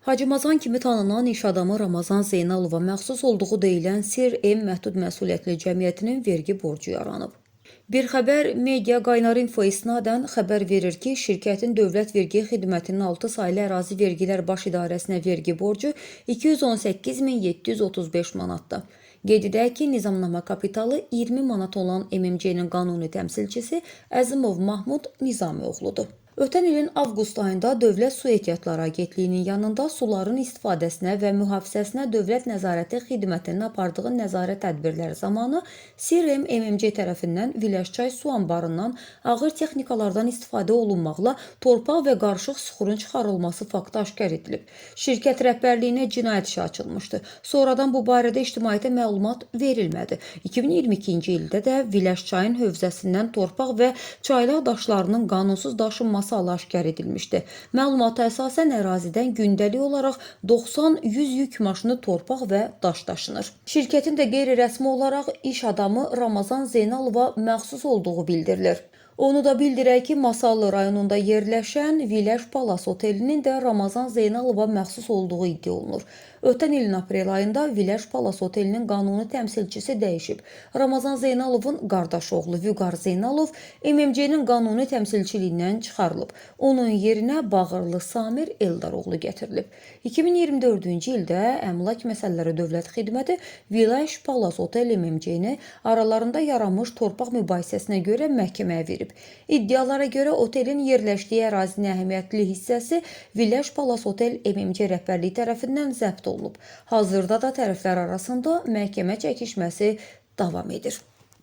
Hacımazan kimi tanınan iş adamı Ramazan Zeynalova məxsus olduğu deyilən Sir M məhdud məsuliyyətli cəmiyyətinin vergi borcu yaranıb. Bir xəbər media Qaynar Info isnadən xəbər verir ki, şirkətin Dövlət Vergi Xidmətinin 6 saylı ərazi vergilər baş idarəsinə vergi borcu 218.735 manatdır. Qeyd edək ki, nizamnamə kapitalı 20 manat olan MMC-nin qanuni təmsilçisi Əzimov Mahmud Nizami oğludur. Ötən ilin avqust ayında Dövlət Su Ehtiyatları Agentliyinin yanında suların istifadəsinə və mühafizəsinə Dövlət Nəzarəti Xidmətinin apardığı nəzarət tədbirləri zamanı SİREM MMC tərəfindən Viləşçay su anbarından ağır texnikalardan istifadə olunmaqla torpaq və qarışıq süxurun çıxarılması faktı aşkar edilib. Şirkət rəhbərliyinə cinayət işi açılmışdı. Sonradan bu barədə ictimaiyyətə məlumat verilmədi. 2022-ci ildə də Viləşçayın hövzəsindən torpaq və çaylaq daşlarının qanunsuz daşınması aşkar edilmişdi. Məlumata əsasən ərazidən gündəlik olaraq 90-100 yük maşını torpaq və daş daşınır. Şirkətin də qeyri-rəsmi olaraq iş adamı Ramazan Zeynalova məxsus olduğu bildirilir. Onu da bildirək ki, Masallı rayonunda yerləşən Viləş Palas otelinin də Ramazan Zeynalova məxsus olduğu iddia olunur. Ötən ilin aprel ayında Viləş Palas otelinin qanuni təmsilçisi dəyişib. Ramazan Zeynalovun qardaş oğlu Vüqar Zeynalov MMC-nin qanuni təmsilçiliyindən çıxarılıb. Onun yerinə Bağırlı Samir Eldaroğlu gətirilib. 2024-cü ildə Əmlak Məsələləri Dövlət Xidməti Viləş Palas Otel MMC-ni aralarında yaranmış torpaq mübahisəsinə görə məhkəməyə verib. İddialara görə otelin yerləşdiyi ərazinin əhəmiyyətli hissəsi Viləş Palas Otel MMC rəhbərliyi tərəfindən zəbt olunub. Hazırda da tərəflər arasında məhkəmə çəkişməsi davam edir.